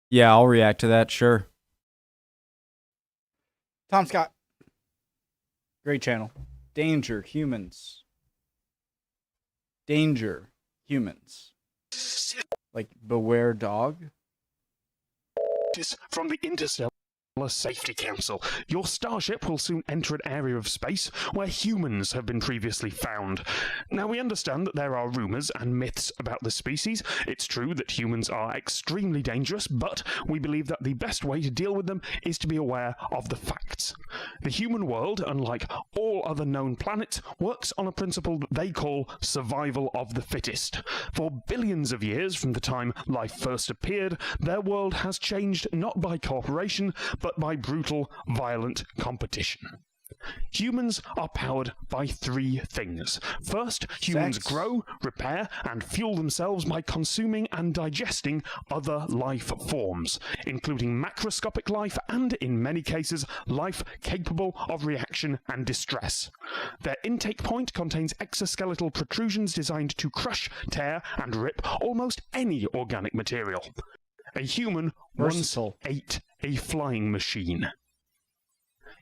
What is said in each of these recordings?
Yeah, I'll react to that, sure. Tom Scott. Great channel. Danger humans. Danger humans. Like beware dog. From the Interstellar Safety Council. Your starship will soon enter an area of space where humans have been previously found. Now, we understand that there are rumours and myths about the species. It's true that humans are extremely dangerous, but we believe that the best way to deal with them is to be aware of the facts. The human world, unlike all other known planets, works on a principle that they call survival of the fittest. For billions of years from the time life first appeared, their world has changed not by cooperation, but by brutal, violent competition. Humans are powered by three things. First, humans grow, repair, and fuel themselves by consuming and digesting other life forms, including macroscopic life and, in many cases, life capable of reaction and distress. Their intake point contains exoskeletal protrusions designed to crush, tear, and rip almost any organic material. A human once ate a flying machine.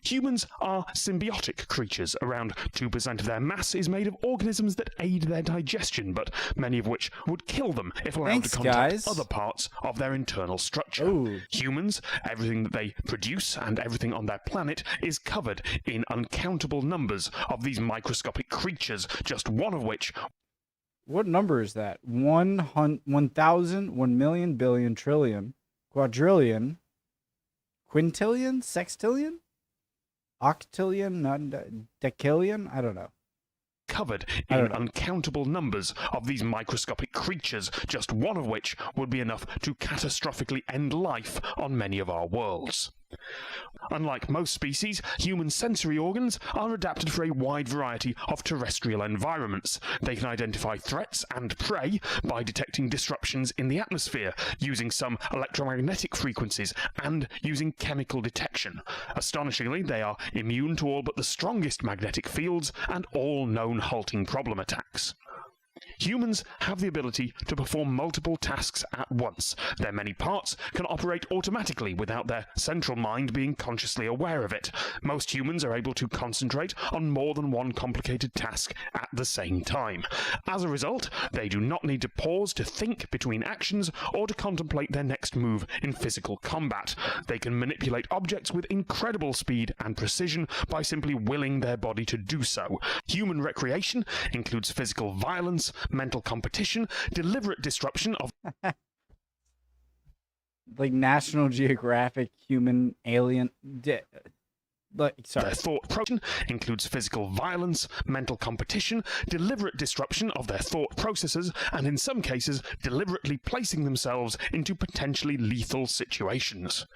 Humans are symbiotic creatures. Around 2% of their mass is made of organisms that aid their digestion, but many of which would kill them if allowed to contact other parts of their internal structure. Ooh. Humans, everything that they produce and everything on their planet is covered in uncountable numbers of these microscopic creatures, just one of which... What number is that? 1,000, 1,000,000, billion, trillion, quadrillion, quintillion, sextillion, octillion, decillion? I don't know. Covered in uncountable numbers of these microscopic creatures, just one of which would be enough to catastrophically end life on many of our worlds. Unlike most species, human sensory organs are adapted for a wide variety of terrestrial environments. They can identify threats and prey by detecting disruptions in the atmosphere, using some electromagnetic frequencies, and using chemical detection. Astonishingly, they are immune to all but the strongest magnetic fields and all known halting problem attacks. Humans have the ability to perform multiple tasks at once. Their many parts can operate automatically without their central mind being consciously aware of it. Most humans are able to concentrate on more than one complicated task at the same time. As a result, they do not need to pause to think between actions or to contemplate their next move in physical combat. They can manipulate objects with incredible speed and precision by simply willing their body to do so. Human recreation includes physical violence, mental competition, deliberate disruption of... like National Geographic human alien... sorry. Their thought process includes physical violence, mental competition, deliberate disruption of their thought processes, and in some cases, deliberately placing themselves into potentially lethal situations.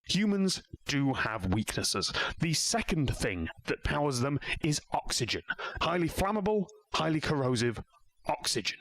Humans do have weaknesses. The second thing that powers them is oxygen. Highly flammable, highly corrosive oxygen.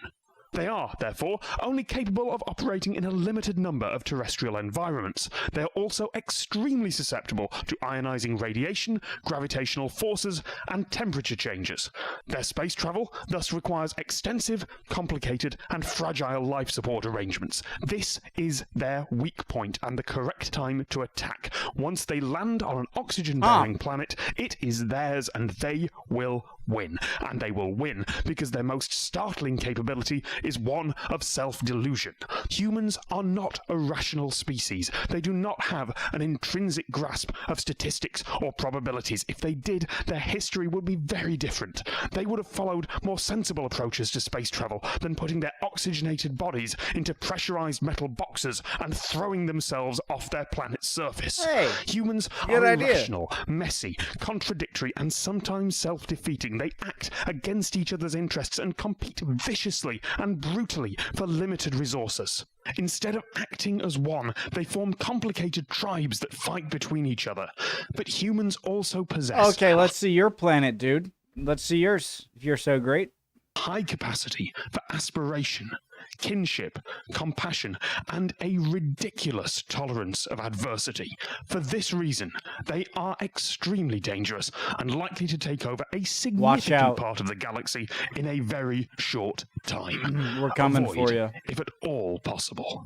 They are, therefore, only capable of operating in a limited number of terrestrial environments. They are also extremely susceptible to ionizing radiation, gravitational forces, and temperature changes. Their space travel thus requires extensive, complicated, and fragile life support arrangements. This is their weak point and the correct time to attack. Once they land on an oxygen-bearing planet, it is theirs and they will win. And they will win because their most startling capability is one of self-delusion. Humans are not a rational species. They do not have an intrinsic grasp of statistics or probabilities. If they did, their history would be very different. They would have followed more sensible approaches to space travel than putting their oxygenated bodies into pressurized metal boxes and throwing themselves off their planet's surface. Humans are irrational, messy, contradictory, and sometimes self-defeating. They act against each other's interests and compete viciously and brutally for limited resources. Instead of acting as one, they form complicated tribes that fight between each other. But humans also possess... Okay, let's see your planet, dude. Let's see yours, if you're so great. High capacity for aspiration, kinship, compassion, and a ridiculous tolerance of adversity. For this reason, they are extremely dangerous and likely to take over a significant part of the galaxy in a very short time. We're coming for you. If at all possible.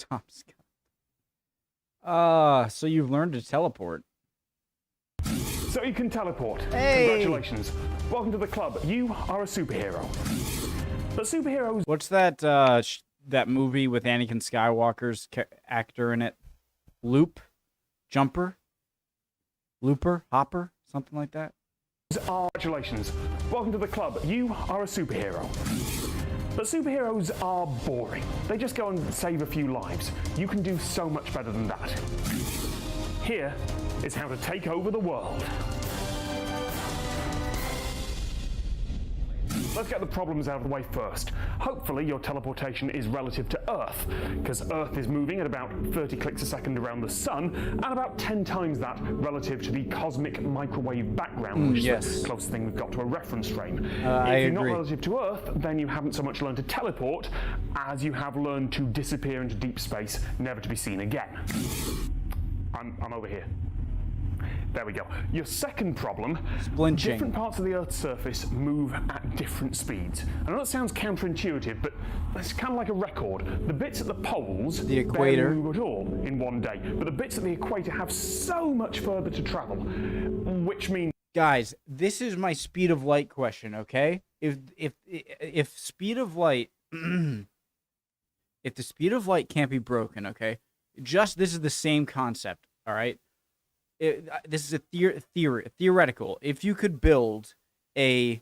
Tom Scott. So you've learned to teleport. So you can teleport. Hey! Congratulations. Welcome to the club. You are a superhero. But superheroes... What's that that movie with Anakin Skywalker's actor in it? Jumper? Looper? Hopper? Something like that? Congratulations. Welcome to the club. You are a superhero. But superheroes are boring. They just go and save a few lives. You can do so much better than that. Here is how to take over the world. Let's get the problems out of the way first. Hopefully your teleportation is relative to Earth, because Earth is moving at about 30 clicks a second around the sun, and about 10 times that relative to the cosmic microwave background, which is the closest thing we've got to a reference frame. If you're not relative to Earth, then you haven't so much learned to teleport as you have learned to disappear into deep space, never to be seen again. I'm over here. There we go. Your second problem, different parts of the Earth's surface move at different speeds. I know that sounds counterintuitive, but it's kind of like a record. The bits at the poles the equator barely move at all in one day, but the bits at the equator have so much further to travel, which means... Guys, this is my speed of light question, okay? If speed of light... if the speed of light can't be broken, okay? This is the same concept, all right? This is a theoretical. If you could build like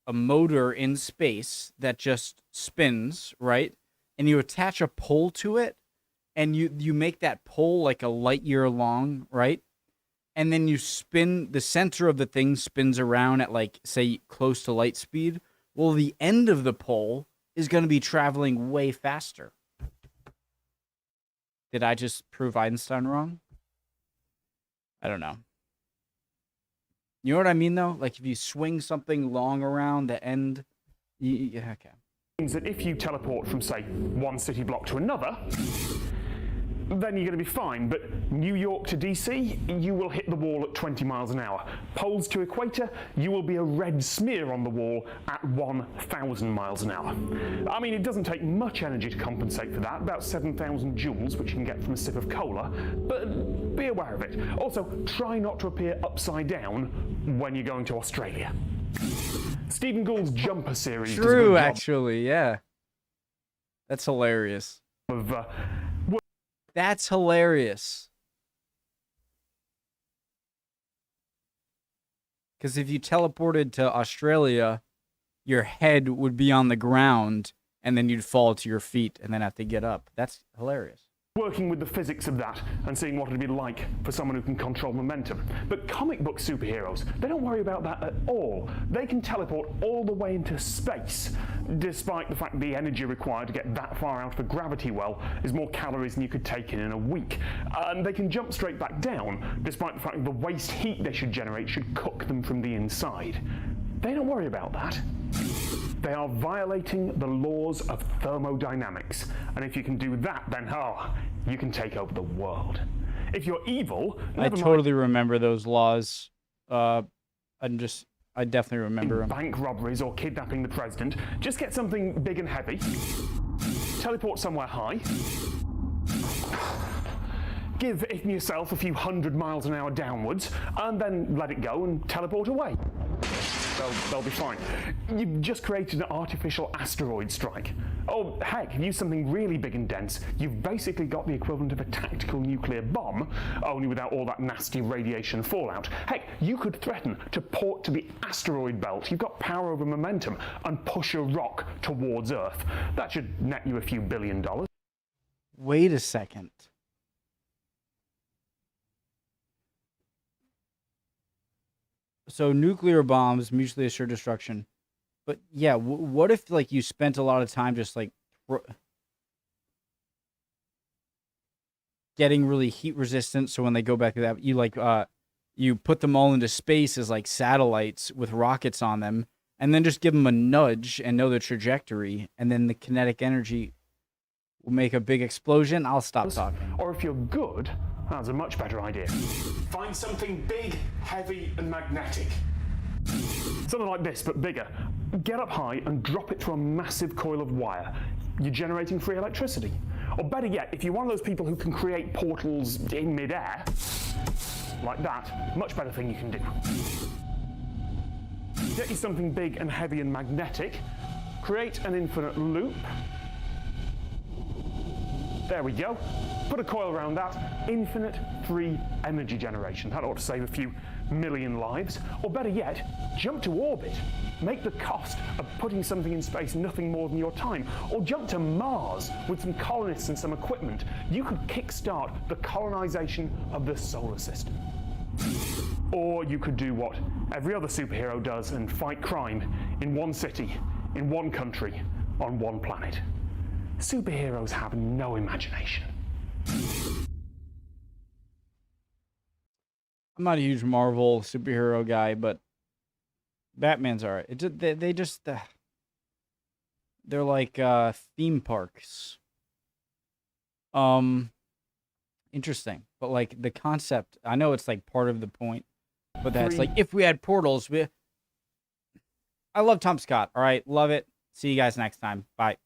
a motor in space that just spins, right? And you attach a pole to it, and you make that pole like a light year long, right? And then you spin, the center of the thing spins around at like, say, close to light speed. Well, the end of the pole is going to be traveling way faster. Did I just prove Einstein wrong? I don't know. You know what I mean, though? Like, if you swing something long around the end... Yeah, okay. Means that if you teleport from, say, one city block to another, then you're going to be fine. But New York to DC, you will hit the wall at 20 miles an hour. Poles to equator, you will be a red smear on the wall at 1,000 miles an hour. I mean, it doesn't take much energy to compensate for that, about 7,000 joules, which you can get from a sip of cola, but be aware of it. Also, try not to appear upside down when you're going to Australia. Stephen Gould's Jumper series does a good job actually, yeah. That's hilarious. That's hilarious. Because if you teleported to Australia, your head would be on the ground, and then you'd fall to your feet and then have to get up. That's hilarious. Working with the physics of that and seeing what it'd be like for someone who can control momentum. But comic book superheroes, they don't worry about that at all. They can teleport all the way into space, despite the fact the energy required to get that far out of a gravity well is more calories than you could take in a week. And they can jump straight back down, despite the fact that the waste heat they should generate should cook them from the inside. They don't worry about that. They are violating the laws of thermodynamics. And if you can do that, then, you can take over the world. If you're evil... I totally remember those laws. I definitely remember them. Bank robberies or kidnapping the president. Just get something big and heavy. Teleport somewhere high. Give yourself a few 100 miles an hour downwards, and then let it go and teleport away. They'll be fine. You've just created an artificial asteroid strike. Oh, heck, use something really big and dense. You've basically got the equivalent of a tactical nuclear bomb, only without all that nasty radiation fallout. Heck, you could threaten to port to the asteroid belt. You've got power over momentum and push a rock towards Earth. That should net you a few $1 billion. Wait a second. So nuclear bombs, mutually assured destruction. But yeah, what if like you spent a lot of time just like getting really heat resistant, so when they go back to that, you like you put them all into space as like satellites with rockets on them, and then just give them a nudge and know the trajectory, and then the kinetic energy will make a big explosion. I'll stop talking. Or if you're good, that's a much better idea. Find something big, heavy, and magnetic. Something like this, but bigger. Get up high and drop it through a massive coil of wire. You're generating free electricity. Or better yet, if you're one of those people who can create portals in midair, like that, much better thing you can do. Get you something big and heavy and magnetic. Create an infinite loop. There we go. Put a coil around that. Infinite free energy generation. That ought to save a few million lives. Or better yet, jump to orbit. Make the cost of putting something in space nothing more than your time. Or jump to Mars with some colonists and some equipment. You could kickstart the colonization of the solar system. Or you could do what every other superhero does and fight crime in one city, in one country, on one planet. Superheroes have no imagination. I'm not a huge Marvel superhero guy, but Batman's alright. They just they're like theme parks. Interesting, but like the concept, I know it's like part of the point, but that's like if we had portals. I love Tom Scott. All right, love it. See you guys next time. Bye.